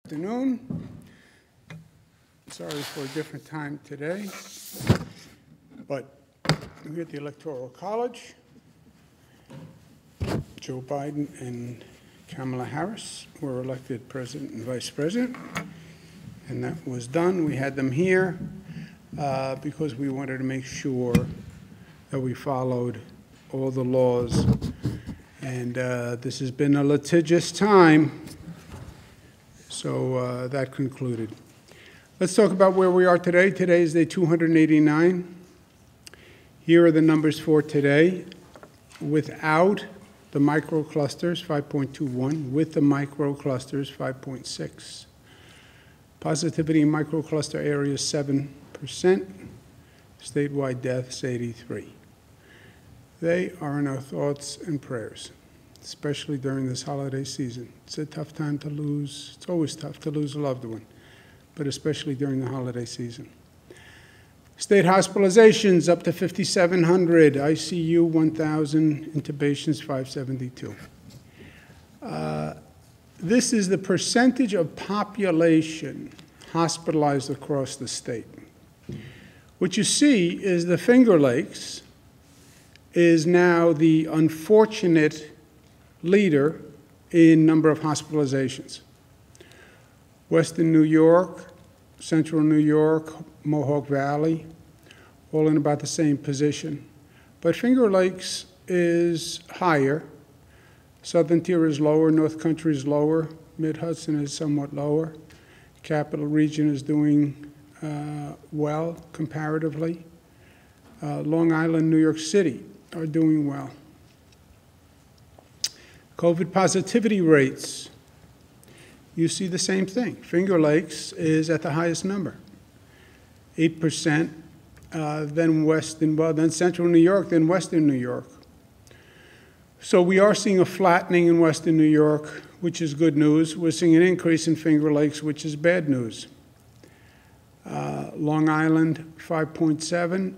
Afternoon. Sorry for a different time today, but we're at the Electoral College. Joe Biden and Kamala Harris were elected president and vice president, and that was done. We had them here because we wanted to make sure that we followed all the laws, and this has been a litigious time. So that concluded. Let's talk about where we are today. Today is day 289. Here are the numbers for today. Without the microclusters, 5.21. With the microclusters, 5.6. Positivity in microcluster areas, 7%. Statewide deaths, 83. They are in our thoughts and prayers, especially during this holiday season. It's a tough time to lose. It's always tough to lose a loved one, but especially during the holiday season. State hospitalizations up to 5,700, ICU 1,000, intubations 572. This is the percentage of population hospitalized across the state. What you see is the Finger Lakes is now the unfortunate leader in number of hospitalizations. Western New York, Central New York, Mohawk Valley, all in about the same position. But Finger Lakes is higher. Southern Tier is lower, North Country is lower, Mid-Hudson is somewhat lower. Capital Region is doing well comparatively. Long Island, New York City are doing well. COVID positivity rates, you see the same thing. Finger Lakes is at the highest number, 8%, then Central New York, then Western New York. So we are seeing a flattening in Western New York, which is good news. We're seeing an increase in Finger Lakes, which is bad news. Long Island, 5.7,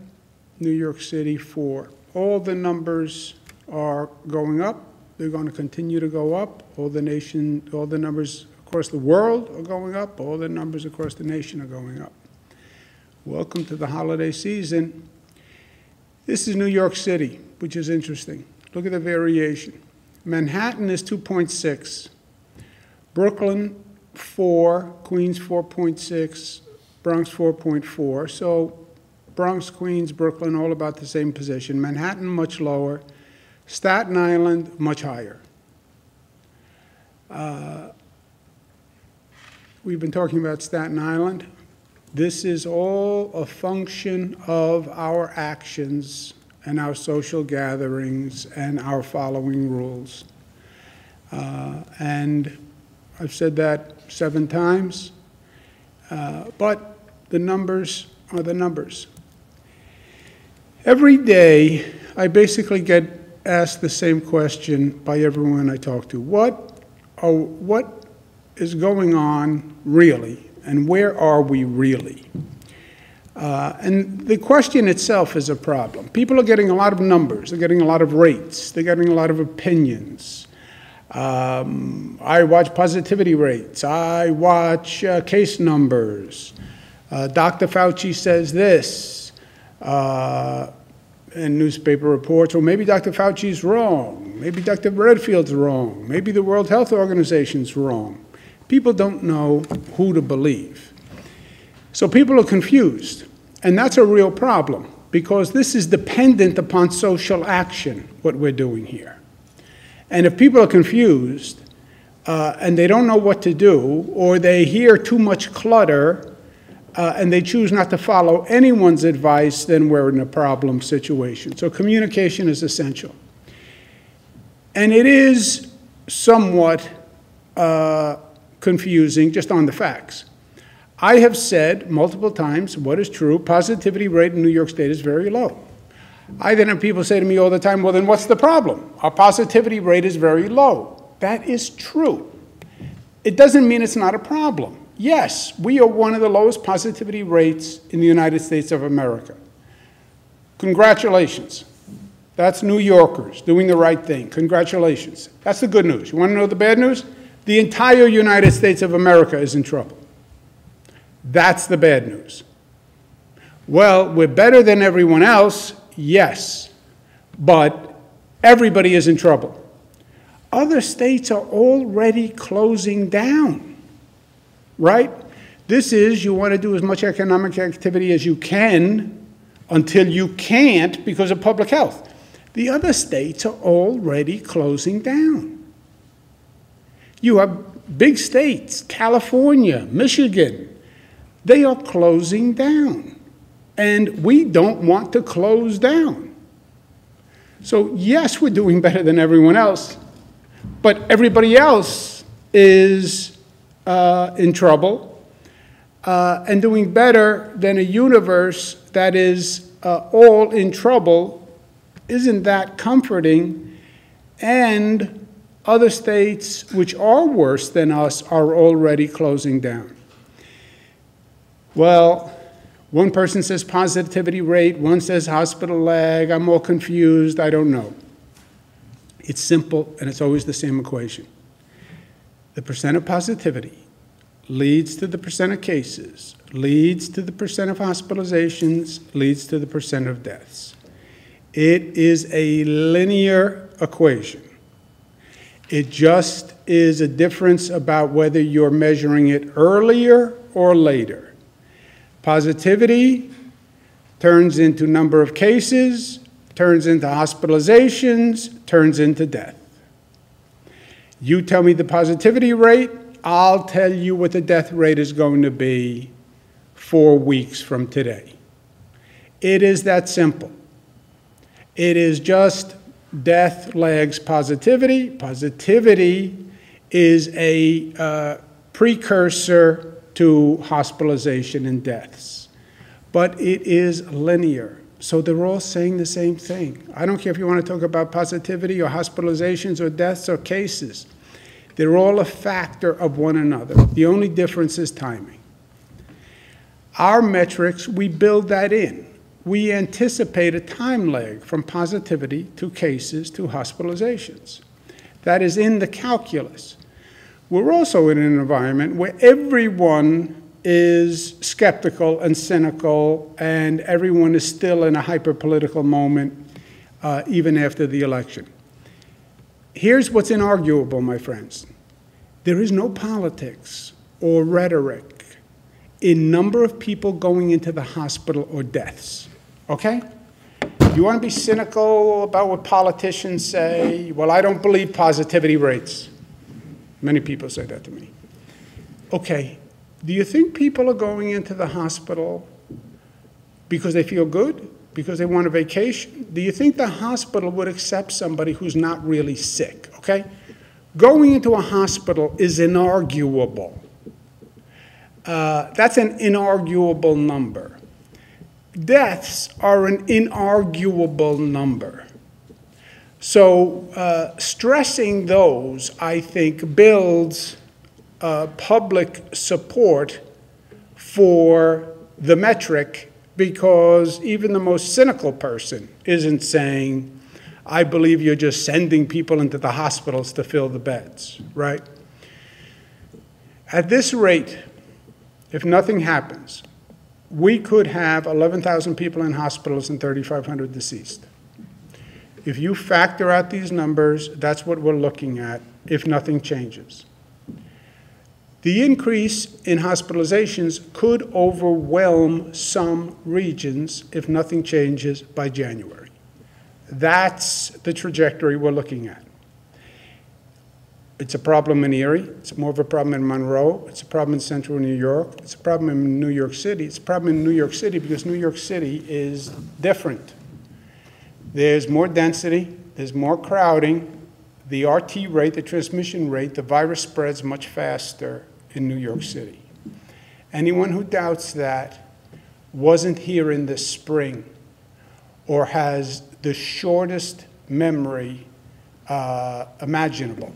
New York City, 4. All the numbers are going up. They're going to continue to go up. All the numbers across the world are going up. All the numbers across the nation are going up. Welcome to the holiday season. This is New York City, which is interesting. Look at the variation. Manhattan is 2.6. Brooklyn, 4. Queens, 4.6. Bronx, 4.4. So Bronx, Queens, Brooklyn, all about the same position. Manhattan, much lower. Staten Island, much higher. We've been talking about Staten Island. This is all a function of our actions and our social gatherings and our following rules. And I've said that 7 times, but the numbers are the numbers. Every day, I basically get asked the same question by everyone I talk to. What is going on really, and where are we really? And the question itself is a problem. People are getting a lot of numbers. They're getting a lot of rates. They're getting a lot of opinions. I watch positivity rates. I watch case numbers. Dr. Fauci says this. And newspaper reports, or maybe Dr. Fauci's wrong, maybe Dr. Redfield's wrong, maybe the World Health Organization's wrong. People don't know who to believe. So people are confused, and that's a real problem, because this is dependent upon social action, what we're doing here. And if people are confused, and they don't know what to do, or they hear too much clutter, and they choose not to follow anyone's advice, then we're in a problem situation. So communication is essential. And it is somewhat confusing just on the facts. I have said multiple times what is true. Positivity rate in New York State is very low. I then have people say to me all the time, well, then what's the problem? Our positivity rate is very low. That is true. It doesn't mean it's not a problem. Yes, we are one of the lowest positivity rates in the United States of America. Congratulations. That's New Yorkers doing the right thing. Congratulations. That's the good news. You want to know the bad news? The entire United States of America is in trouble. That's the bad news. Well, we're better than everyone else, yes, but everybody is in trouble. Other states are already closing down, right? This is, you want to do as much economic activity as you can until you can't because of public health. The other states are already closing down. You have big states, California, Michigan, they are closing down. And we don't want to close down. So yes, we're doing better than everyone else, but everybody else is in trouble and doing better than a universe that is all in trouble. Isn't that comforting? And other states which are worse than us are already closing down. Well, one person says positivity rate, one says hospital lag, I'm all confused, I don't know. It's simple, and it's always the same equation. The percent of positivity leads to the percent of cases, leads to the percent of hospitalizations, leads to the percent of deaths. It is a linear equation. It just is a difference about whether you're measuring it earlier or later. Positivity turns into number of cases, turns into hospitalizations, turns into death. You tell me the positivity rate, I'll tell you what the death rate is going to be 4 weeks from today. It is that simple. It is just death lags positivity. Positivity is a precursor to hospitalization and deaths. But it is linear. So they're all saying the same thing. I don't care if you want to talk about positivity or hospitalizations or deaths or cases. They're all a factor of one another. The only difference is timing. Our metrics, we build that in. We anticipate a time lag from positivity to cases to hospitalizations. That is in the calculus. We're also in an environment where everyone is skeptical and cynical, and everyone is still in a hyper-political moment, even after the election. Here's what's inarguable, my friends. There is no politics or rhetoric in number of people going into the hospital or deaths, okay? You want to be cynical about what politicians say? Well, I don't believe positivity rates. Many people say that to me. Okay, do you think people are going into the hospital because they feel good? Because they want a vacation? Do you think the hospital would accept somebody who's not really sick, okay? Going into a hospital is inarguable. That's an inarguable number. Deaths are an inarguable number. So stressing those, I think, builds public support for the metric, because even the most cynical person isn't saying, I believe you're just sending people into the hospitals to fill the beds, right? At this rate, if nothing happens, we could have 11,000 people in hospitals and 3,500 deceased. If you factor out these numbers, that's what we're looking at if nothing changes. The increase in hospitalizations could overwhelm some regions if nothing changes by January. That's the trajectory we're looking at. It's a problem in Erie. It's more of a problem in Monroe. It's a problem in central New York. It's a problem in New York City. It's a problem in New York City because New York City is different. There's more density. There's more crowding. The RT rate, the transmission rate, the virus spreads much faster in New York City. Anyone who doubts that wasn't here in the spring or has the shortest memory imaginable.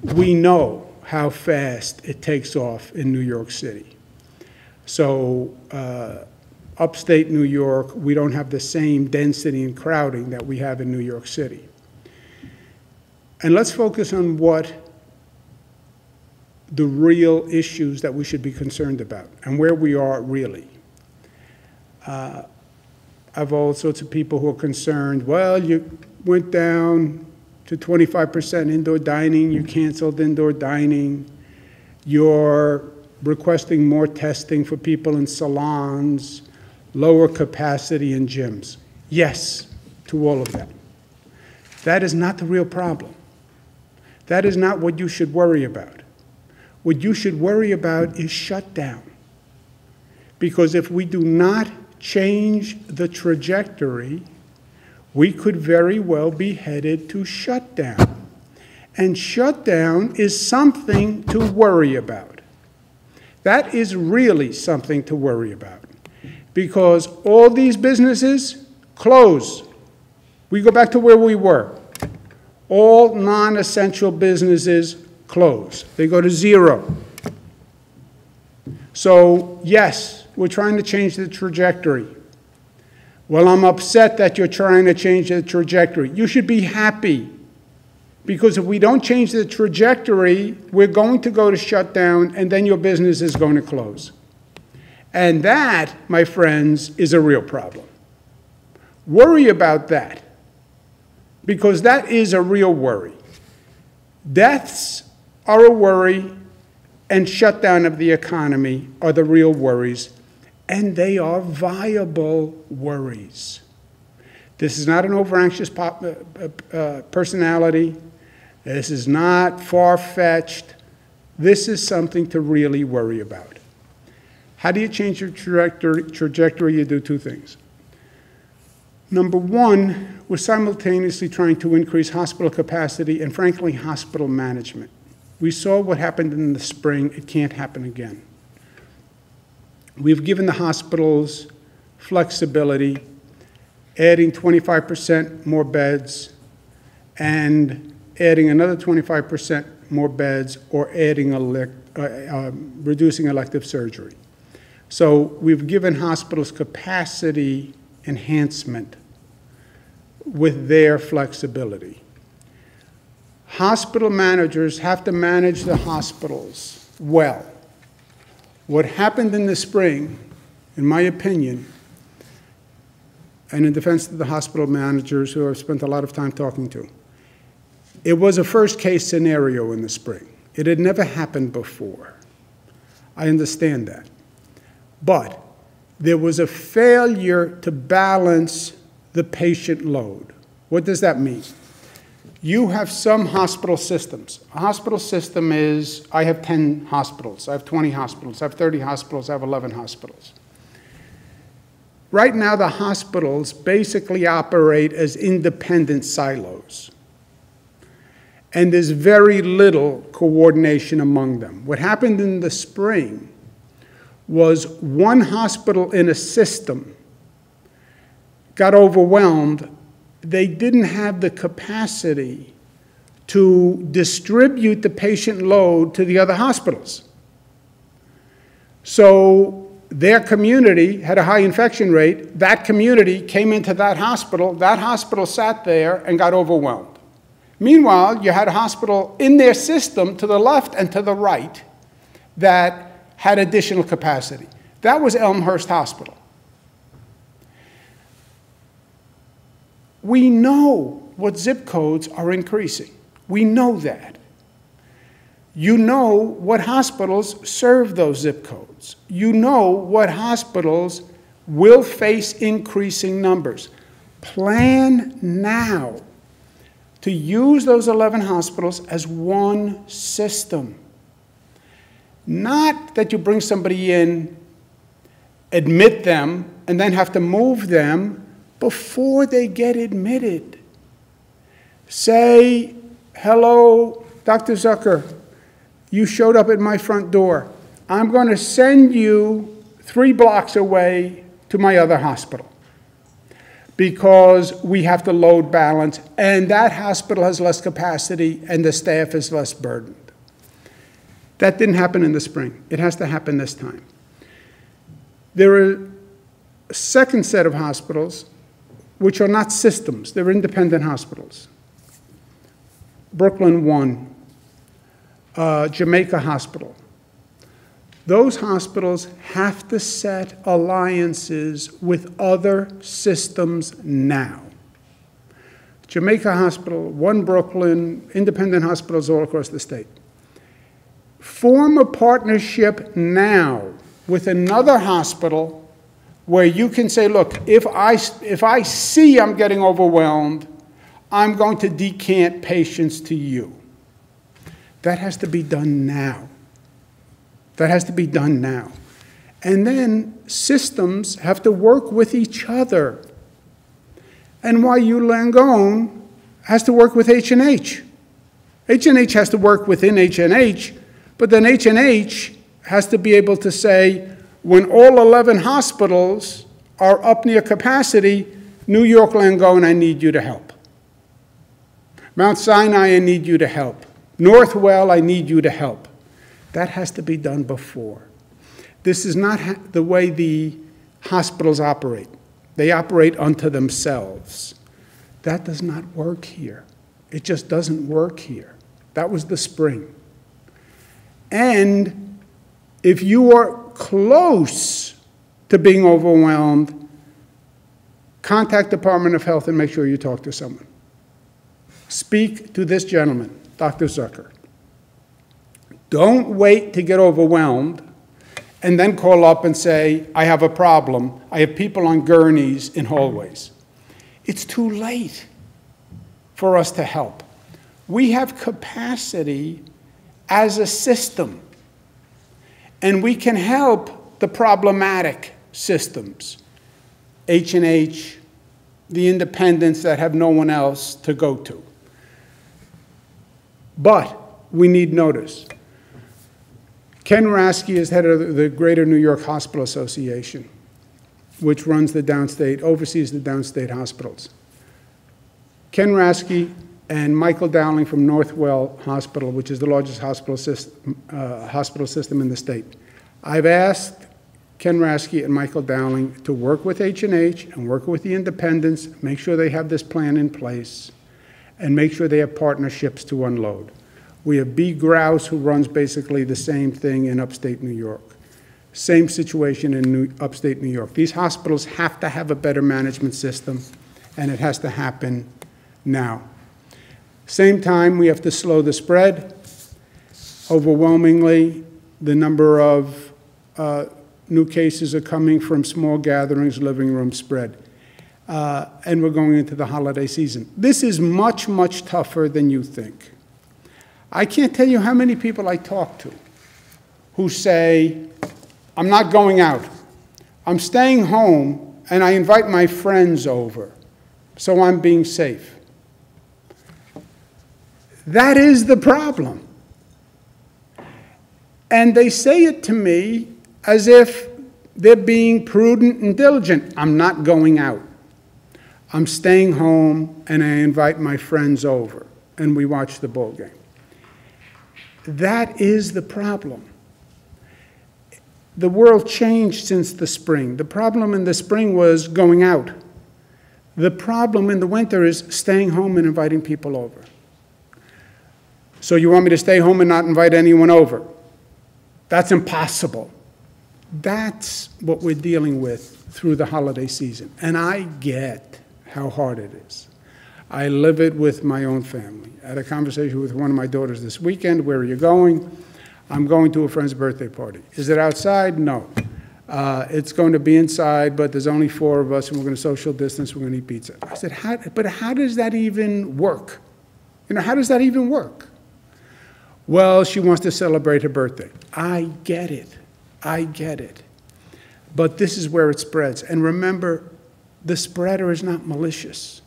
We know how fast it takes off in New York City. So upstate New York, we don't have the same density and crowding that we have in New York City. And let's focus on what the real issues that we should be concerned about and where we are really. I've all sorts of people who are concerned, well, you went down to 25% indoor dining, you canceled indoor dining, you're requesting more testing for people in salons, lower capacity in gyms. Yes, to all of that. That is not the real problem. That is not what you should worry about. What you should worry about is shutdown. Because if we do not change the trajectory, we could very well be headed to shutdown. And shutdown is something to worry about. That is really something to worry about. Because all these businesses close. We go back to where we were. All non-essential businesses close. They go to zero. So, yes, we're trying to change the trajectory. Well, I'm upset that you're trying to change the trajectory. You should be happy. Because if we don't change the trajectory, we're going to go to shutdown, and then your business is going to close. And that, my friends, is a real problem. Worry about that. Because that is a real worry. Deaths are a worry, and shutdown of the economy are the real worries, and they are viable worries. This is not an over-anxious personality. This is not far-fetched. This is something to really worry about. How do you change your trajectory? You do two things. Number one, we're simultaneously trying to increase hospital capacity and, frankly, hospital management. We saw what happened in the spring. It can't happen again. We've given the hospitals flexibility, adding 25% more beds and adding another 25% more beds or adding reducing elective surgery. So we've given hospitals capacity enhancement with their flexibility. Hospital managers have to manage the hospitals well. What happened in the spring, in my opinion, and in defense of the hospital managers who I've spent a lot of time talking to, it was a first-case scenario in the spring. It had never happened before. I understand that. But there was a failure to balance the patient load. What does that mean? You have some hospital systems. A hospital system is, I have 10 hospitals, I have 20 hospitals, I have 30 hospitals, I have 11 hospitals. Right now, the hospitals basically operate as independent silos. And there's very little coordination among them. What happened in the spring was one hospital in a system got overwhelmed. They didn't have the capacity to distribute the patient load to the other hospitals. So their community had a high infection rate. That community came into that hospital sat there and got overwhelmed. Meanwhile, you had a hospital in their system to the left and to the right that had additional capacity. That was Elmhurst Hospital. We know what zip codes are increasing. We know that. You know what hospitals serve those zip codes. You know what hospitals will face increasing numbers. Plan now to use those 11 hospitals as one system. Not that you bring somebody in, admit them, and then have to move them before they get admitted. Say, hello, Dr. Zucker, you showed up at my front door. I'm going to send you 3 blocks away to my other hospital because we have to load balance, and that hospital has less capacity and the staff is less burdened. That didn't happen in the spring. It has to happen this time. There are a second set of hospitals which are not systems. They're independent hospitals. Brooklyn 1, Jamaica Hospital. Those hospitals have to set alliances with other systems now. Jamaica Hospital, One Brooklyn, independent hospitals all across the state. Form a partnership now with another hospital where you can say, look, if I see I'm getting overwhelmed, I'm going to decant patients to you. That has to be done now. That has to be done now. And then systems have to work with each other. NYU Langone has to work with H&H. H&H has to work within H&H, but then H&H has to be able to say, when all 11 hospitals are up near capacity, New York Langone, I need you to help. Mount Sinai, I need you to help. Northwell, I need you to help. That has to be done before. This is not the way the hospitals operate. They operate unto themselves. That does not work here. It just doesn't work here. That was the spring. And if you are close to being overwhelmed, contact Department of Health and make sure you talk to someone. Speak to this gentleman, Dr. Zucker. Don't wait to get overwhelmed and then call up and say, I have a problem. I have people on gurneys in hallways. It's too late for us to help. We have capacity as a system, and we can help the problematic systems, H&H, the independents that have no one else to go to. But we need notice. Ken Rasky is head of the Greater New York Hospital Association, which runs the downstate, oversees the downstate hospitals. Ken Rasky and Michael Dowling from Northwell Hospital, which is the largest hospital system in the state. I've asked Ken Rasky and Michael Dowling to work with H&H and work with the independents, make sure they have this plan in place, and make sure they have partnerships to unload. We have B. Grouse, who runs basically the same thing in upstate New York. Same situation in upstate New York. These hospitals have to have a better management system, and it has to happen now. Same time, we have to slow the spread. Overwhelmingly, the number of new cases are coming from small gatherings, living room spread. And we're going into the holiday season. This is much, much tougher than you think. I can't tell you how many people I talk to who say, I'm not going out. I'm staying home, and I invite my friends over, so I'm being safe. That is the problem. And they say it to me as if they're being prudent and diligent. I'm not going out. I'm staying home, and I invite my friends over, and we watch the ball game. That is the problem. The world changed since the spring. The problem in the spring was going out. The problem in the winter is staying home and inviting people over. So you want me to stay home and not invite anyone over? That's impossible. That's what we're dealing with through the holiday season. And I get how hard it is. I live it with my own family. I had a conversation with one of my daughters this weekend. Where are you going? I'm going to a friend's birthday party. Is it outside? No. It's going to be inside, but there's only 4 of us, and we're going to social distance. We're going to eat pizza. I said, how does that even work? You know, how does that even work? Well, she wants to celebrate her birthday. I get it. I get it. But this is where it spreads. And remember, the spreader is not malicious.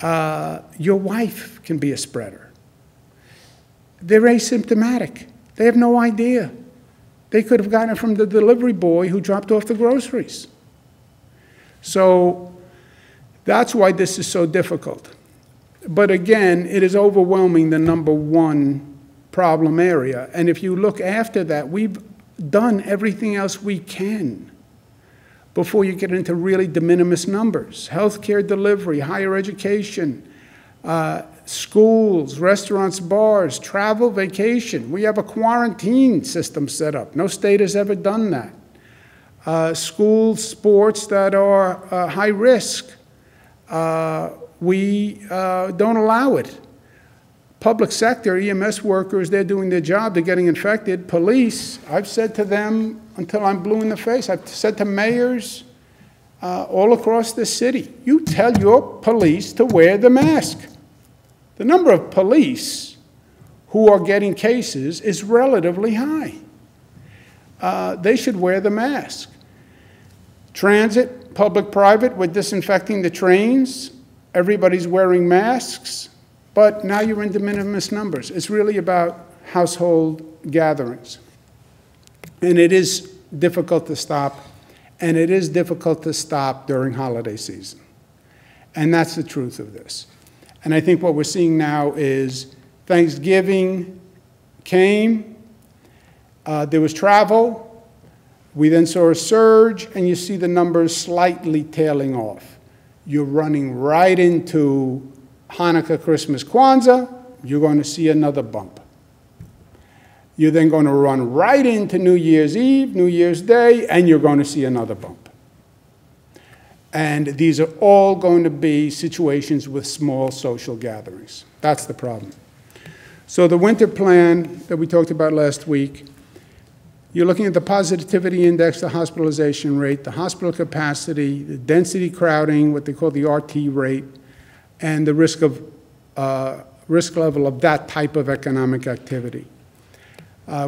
Your wife can be a spreader. They're asymptomatic. They have no idea. They could have gotten it from the delivery boy who dropped off the groceries. So that's why this is so difficult. But again, it is overwhelming the #1 problem area. And if you look after that, we've done everything else we can before you get into really de minimis numbers. Healthcare delivery, higher education, schools, restaurants, bars, travel, vacation. We have a quarantine system set up. No state has ever done that. Schools, sports that are high risk. We don't allow it. Public sector, EMS workers, they're doing their job, they're getting infected. Police, I've said to them until I'm blue in the face, I've said to mayors all across the city, you tell your police to wear the mask. The number of police who are getting cases is relatively high. They should wear the mask. Transit, public-private, we're disinfecting the trains. Everybody's wearing masks. But now you're in de minimis numbers. It's really about household gatherings. And it is difficult to stop, and it is difficult to stop during holiday season. And that's the truth of this. And I think what we're seeing now is Thanksgiving came, there was travel, we then saw a surge, and you see the numbers slightly tailing off. You're running right into Hanukkah, Christmas, Kwanzaa, you're going to see another bump. You're then going to run right into New Year's Eve, New Year's Day, and you're going to see another bump. And these are all going to be situations with small social gatherings. That's the problem. So the winter plan that we talked about last week, you're looking at the positivity index, the hospitalization rate, the hospital capacity, the density crowding, what they call the RT rate, and the risk level of that type of economic activity.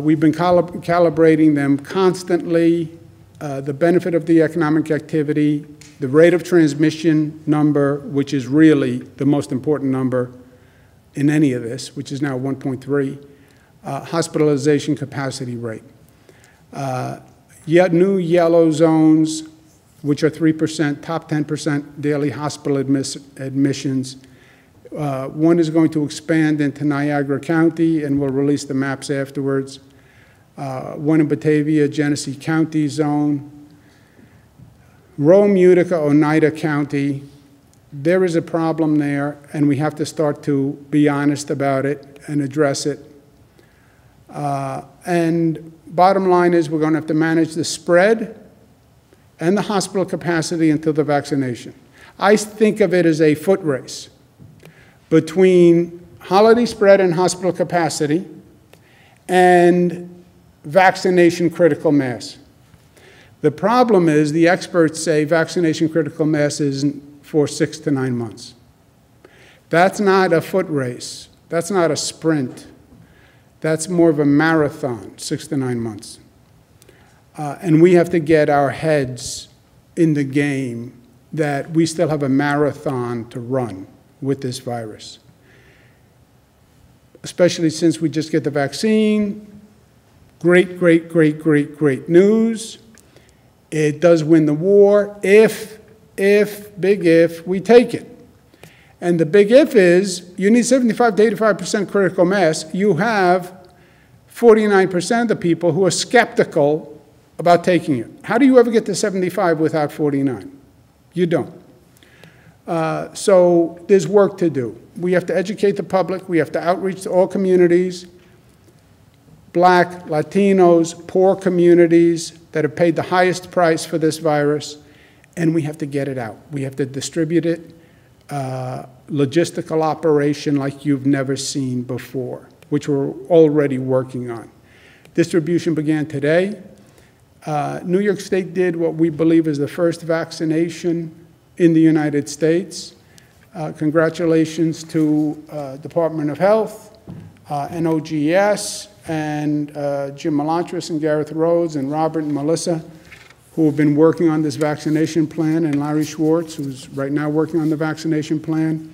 We've been calibrating them constantly. The benefit of the economic activity, the rate of transmission number, which is really the most important number in any of this, which is now 1.3, hospitalization capacity rate. Yet new yellow zones, which are 3%, top 10% daily hospital admissions. One is going to expand into Niagara County, and we'll release the maps afterwards. One in Batavia, Genesee County zone. Rome, Utica, Oneida County. There is a problem there, and we have to start to be honest about it and address it. And bottom line is we're going to have to manage the spread and the hospital capacity until the vaccination. I think of it as a foot race between holiday spread and hospital capacity and vaccination critical mass. The problem is the experts say vaccination critical mass isn't for 6 to 9 months. That's not a foot race. That's not a sprint. That's more of a marathon, 6 to 9 months. And we have to get our heads in the game that we still have a marathon to run with this virus. Especially since we just get the vaccine. Great, great, great, great, great news. It does win the war if, big if, we take it. And the big if is you need 75 to 85% critical mass. You have 49% of the people who are skeptical about taking it. How do you ever get to 75 without 49? You don't. So there's work to do. We have to educate the public. We have to outreach to all communities, Black, Latinos, poor communities that have paid the highest price for this virus, and we have to get it out. We have to distribute it, logistical operation like you've never seen before, which we're already working on. Distribution began today. New York State did what we believe is the first vaccination in the United States. Congratulations to Department of Health, NOGS, and Jim Melantris and Gareth Rhodes and Robert and Melissa, who have been working on this vaccination plan, and Larry Schwartz, who's right now working on the vaccination plan.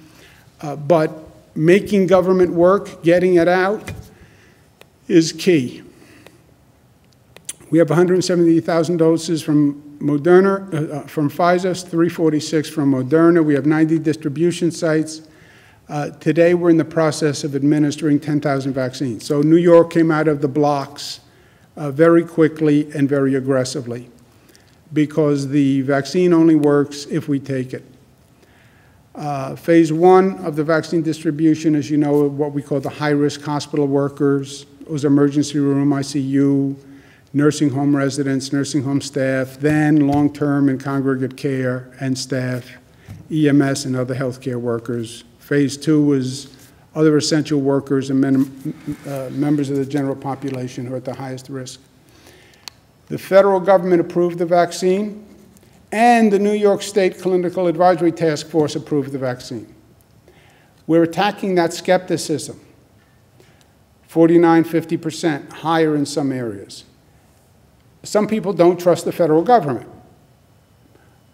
But making government work, getting it out, is key. We have 170,000 doses from Moderna, from Pfizer, 346 from Moderna. We have 90 distribution sites. Today, we're in the process of administering 10,000 vaccines. So New York came out of the blocks very quickly and very aggressively because the vaccine only works if we take it. Phase one of the vaccine distribution, as you know, what we call the high-risk hospital workers, those emergency room, ICU, nursing home residents, nursing home staff, then long-term and congregate care and staff, EMS and other healthcare workers. Phase two was other essential workers and members of the general population who are at the highest risk. The federal government approved the vaccine, and the New York State Clinical Advisory Task Force approved the vaccine. We're attacking that skepticism, 49, 50%, higher in some areas. Some people don't trust the federal government.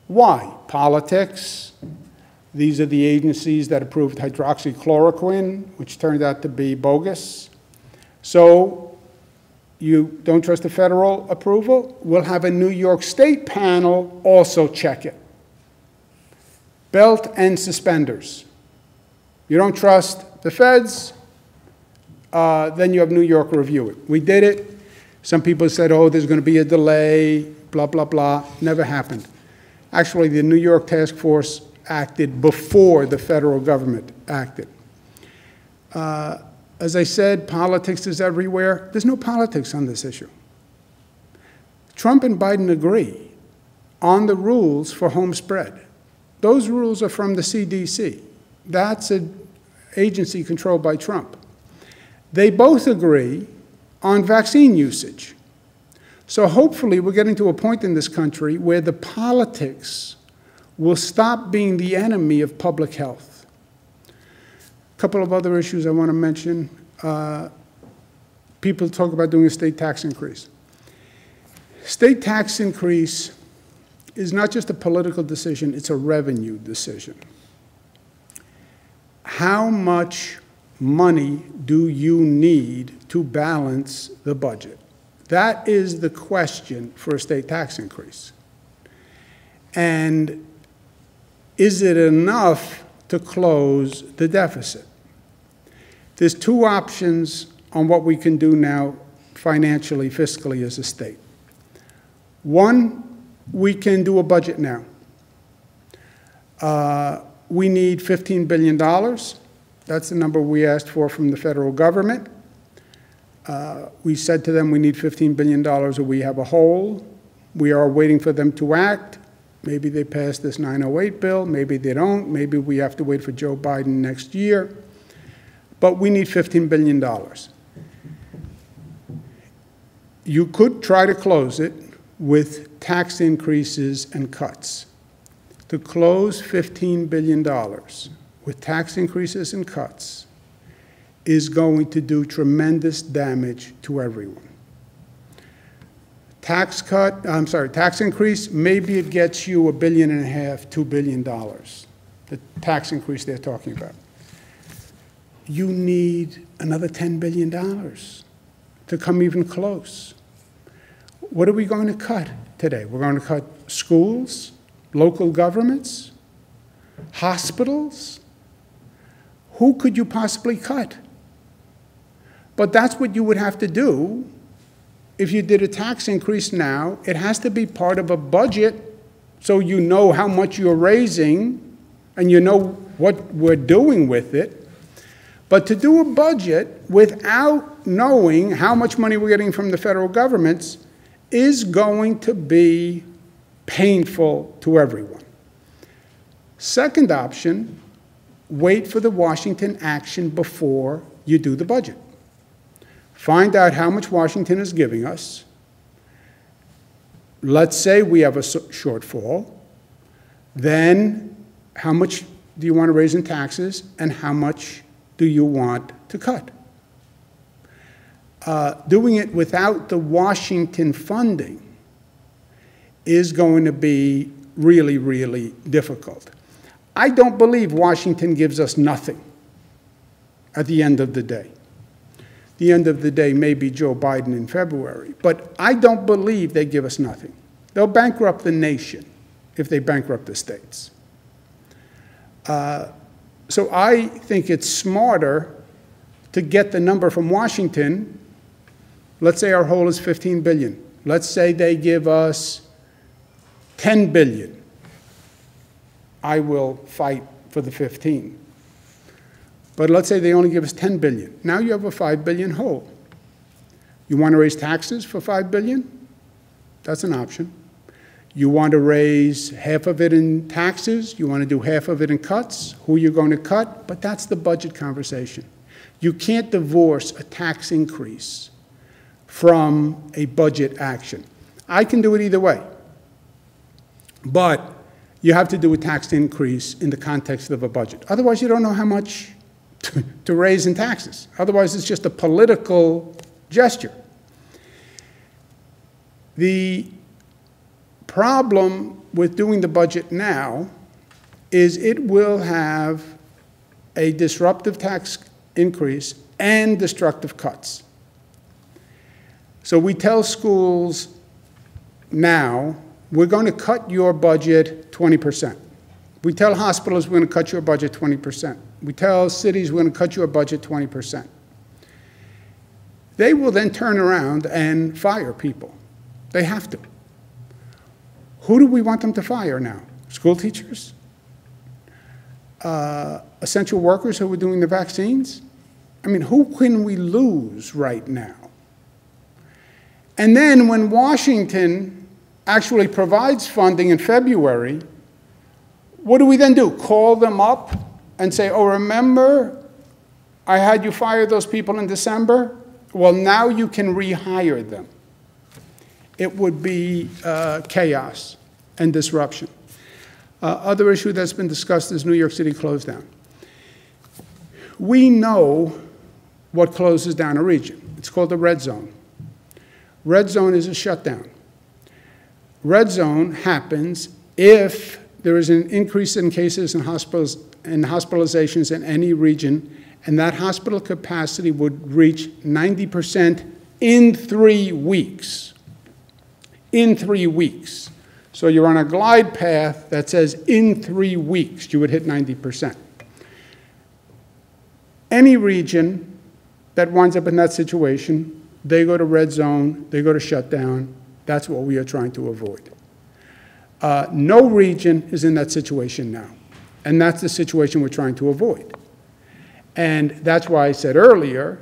Why? Politics. These are the agencies that approved hydroxychloroquine, which turned out to be bogus. So you don't trust the federal approval? We'll have a New York State panel also check it. Belt and suspenders. You don't trust the feds? Then you have New York review it. We did it. Some people said, oh, there's going to be a delay, blah, blah, blah. Never happened. Actually, the New York task force acted before the federal government acted. As I said, politics is everywhere. There's no politics on this issue. Trump and Biden agree on the rules for home spread. Those rules are from the CDC. That's an agency controlled by Trump. They both agree on vaccine usage. So hopefully we're getting to a point in this country where the politics will stop being the enemy of public health. A couple of other issues I want to mention. People talk about doing a state tax increase. State tax increase is not just a political decision, it's a revenue decision. How much money do you need to balance the budget? That is the question for a state tax increase. And is it enough to close the deficit? There's two options on what we can do now financially, fiscally as a state. One, we can do a budget now. We need $15 billion. That's the number we asked for from the federal government. We said to them we need $15 billion or we have a hole. We are waiting for them to act. Maybe they pass this 908 bill. Maybe they don't. Maybe we have to wait for Joe Biden next year. But we need $15 billion. You could try to close it with tax increases and cuts. To close $15 billion with tax increases and cuts is going to do tremendous damage to everyone. Tax increase, maybe it gets you $1.5 billion, $2 billion, the tax increase they're talking about. You need another $10 billion to come even close. What are we going to cut today? We're going to cut schools, local governments, hospitals. Who could you possibly cut? But that's what you would have to do if you did a tax increase now. It has to be part of a budget so you know how much you're raising and you know what we're doing with it. But to do a budget without knowing how much money we're getting from the federal governments is going to be painful to everyone. Second option, wait for the Washington action before you do the budget. Find out how much Washington is giving us. Let's say we have a shortfall. Then how much do you want to raise in taxes and how much do you want to cut? Doing it without the Washington funding is going to be really, really difficult. I don't believe Washington gives us nothing at the end of the day. The end of the day may be Joe Biden in February, but I don't believe they give us nothing. They'll bankrupt the nation if they bankrupt the states. So I think it's smarter to get the number from Washington. Let's say our hole is $15 billion. Let's say they give us $10 billion. I will fight for the 15. But let's say they only give us 10 billion. Now you have a 5 billion hole. You want to raise taxes for 5 billion? That's an option. You want to raise half of it in taxes? You want to do half of it in cuts? Who you're going to cut? But that's the budget conversation. You can't divorce a tax increase from a budget action. I can do it either way. But you have to do a tax increase in the context of a budget. Otherwise, you don't know how much to raise in taxes. Otherwise, it's just a political gesture. The problem with doing the budget now is it will have a disruptive tax increase and destructive cuts. So we tell schools now, we're going to cut your budget 20%. We tell hospitals we're going to cut your budget 20%. We tell cities we're going to cut your budget 20%. They will then turn around and fire people. They have to. Who do we want them to fire now? School teachers? Essential workers who are doing the vaccines? I mean, who can we lose right now? And then when Washington actually provides funding in February, what do we then do? Call them up and say, oh, remember, I had you fire those people in December? Well, now you can rehire them. It would be chaos and disruption. Other issue that's been discussed is New York City closed down. We know what closes down a region. It's called the red zone. Red zone is a shutdown. Red zone happens if there is an increase in cases and hospitalizations in any region, and that hospital capacity would reach 90% in 3 weeks. In 3 weeks. So you're on a glide path that says in 3 weeks you would hit 90%. Any region that winds up in that situation, they go to red zone, they go to shutdown. That's what we are trying to avoid. No region is in that situation now. And that's the situation we're trying to avoid. And that's why I said earlier,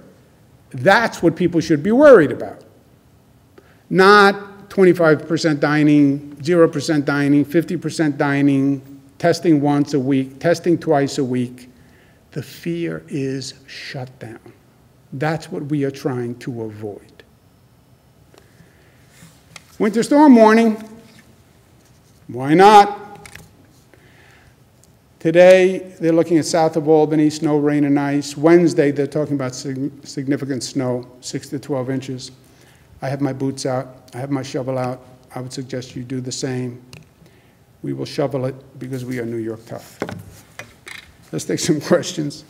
that's what people should be worried about. Not 25% dining, 0% dining, 50% dining, testing once a week, testing twice a week. The fear is shutdown. That's what we are trying to avoid. Winter storm warning. Why not? Today, they're looking at south of Albany, snow, rain, and ice. Wednesday, they're talking about significant snow, 6 to 12 inches. I have my boots out. I have my shovel out. I would suggest you do the same. We will shovel it because we are New York tough. Let's take some questions.